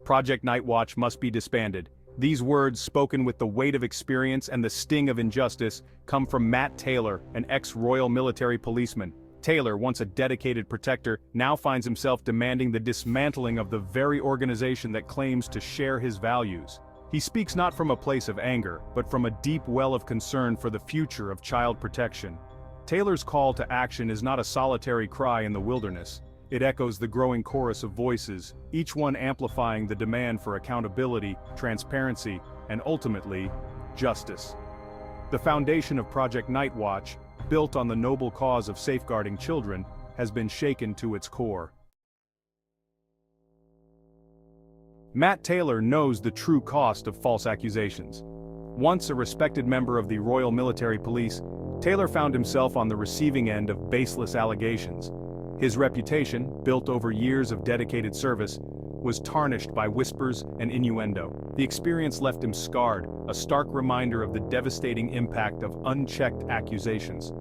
Project Nightwatch must be disbanded. These words, spoken with the weight of experience and the sting of injustice, come from Matt Taylor, an ex-Royal Military Policeman. Taylor, once a dedicated protector, now finds himself demanding the dismantling of the very organization that claims to share his values. He speaks not from a place of anger, but from a deep well of concern for the future of child protection. Taylor's call to action is not a solitary cry in the wilderness. It echoes the growing chorus of voices, each one amplifying the demand for accountability, transparency, and ultimately, justice. The foundation of Project Nightwatch, built on the noble cause of safeguarding children, has been shaken to its core. Matt Taylor knows the true cost of false accusations. Once a respected member of the Royal Military Police, Taylor found himself on the receiving end of baseless allegations. His reputation, built over years of dedicated service, was tarnished by whispers and innuendo. The experience left him scarred, a stark reminder of the devastating impact of unchecked accusations.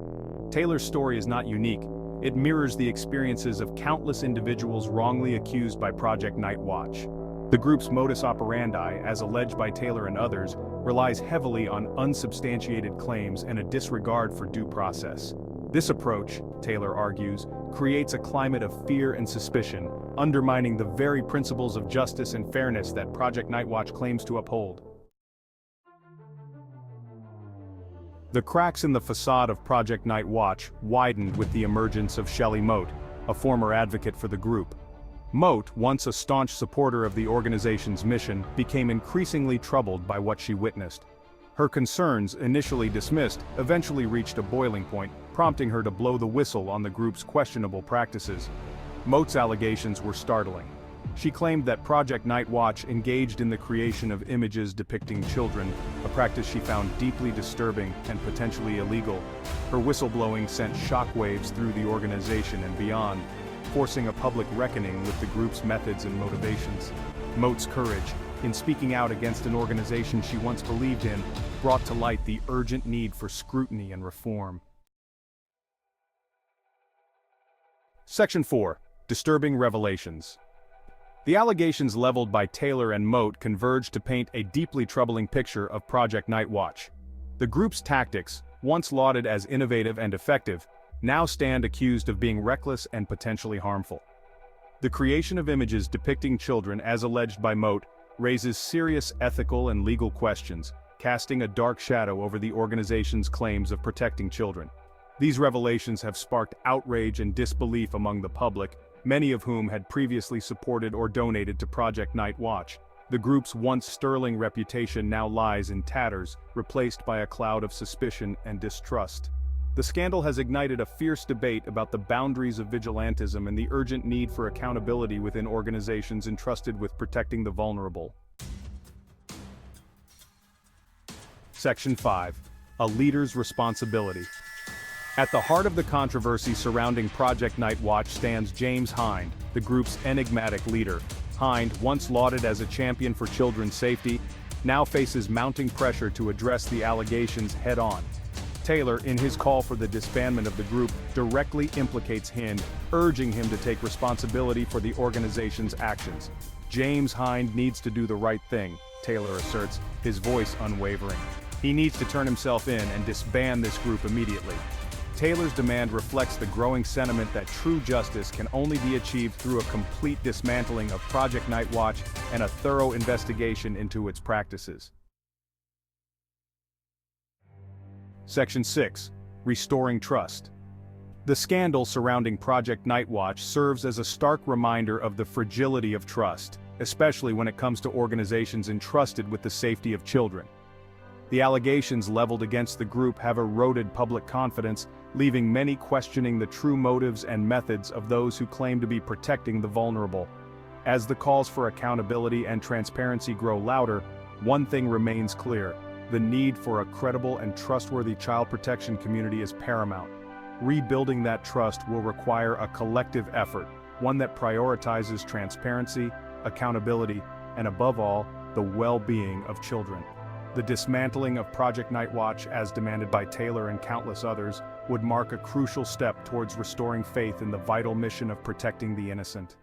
Taylor's story is not unique. It mirrors the experiences of countless individuals wrongly accused by Project Nightwatch. The group's modus operandi, as alleged by Taylor and others, relies heavily on unsubstantiated claims and a disregard for due process. This approach, Taylor argues, creates a climate of fear and suspicion, undermining the very principles of justice and fairness that Project Nightwatch claims to uphold. The cracks in the facade of Project Nightwatch widened with the emergence of Shelley Moat, a former advocate for the group. Moat, once a staunch supporter of the organization's mission, became increasingly troubled by what she witnessed. Her concerns, initially dismissed, eventually reached a boiling point, prompting her to blow the whistle on the group's questionable practices. Moat's allegations were startling. She claimed that Project Nightwatch engaged in the creation of images depicting children, a practice she found deeply disturbing and potentially illegal. Her whistleblowing sent shockwaves through the organization and beyond, forcing a public reckoning with the group's methods and motivations. Moat's courage, in speaking out against an organization she once believed in, brought to light the urgent need for scrutiny and reform. Section 4. Disturbing Revelations. The allegations leveled by Taylor and Moat converge to paint a deeply troubling picture of Project Nightwatch. The group's tactics, once lauded as innovative and effective, now stand accused of being reckless and potentially harmful. The creation of images depicting children, as alleged by Moat, raises serious ethical and legal questions, casting a dark shadow over the organization's claims of protecting children. These revelations have sparked outrage and disbelief among the public, many of whom had previously supported or donated to Project Nightwatch. The group's once sterling reputation now lies in tatters, replaced by a cloud of suspicion and distrust. The scandal has ignited a fierce debate about the boundaries of vigilantism and the urgent need for accountability within organizations entrusted with protecting the vulnerable. Section 5. A leader's responsibility. At the heart of the controversy surrounding Project Nightwatch stands James Hind, the group's enigmatic leader. Hind, once lauded as a champion for children's safety, now faces mounting pressure to address the allegations head-on. Taylor, in his call for the disbandment of the group, directly implicates Hind, urging him to take responsibility for the organization's actions. James Hind needs to do the right thing, Taylor asserts, his voice unwavering. He needs to turn himself in and disband this group immediately. Taylor's demand reflects the growing sentiment that true justice can only be achieved through a complete dismantling of Project Nightwatch and a thorough investigation into its practices. Section 6. Restoring Trust. The scandal surrounding Project Nightwatch serves as a stark reminder of the fragility of trust, especially when it comes to organizations entrusted with the safety of children. The allegations leveled against the group have eroded public confidence, leaving many questioning the true motives and methods of those who claim to be protecting the vulnerable. As the calls for accountability and transparency grow louder, one thing remains clear: the need for a credible and trustworthy child protection community is paramount. Rebuilding that trust will require a collective effort, one that prioritizes transparency, accountability, and above all, the well-being of children. The dismantling of Project Nightwatch, as demanded by Taylor and countless others, would mark a crucial step towards restoring faith in the vital mission of protecting the innocent.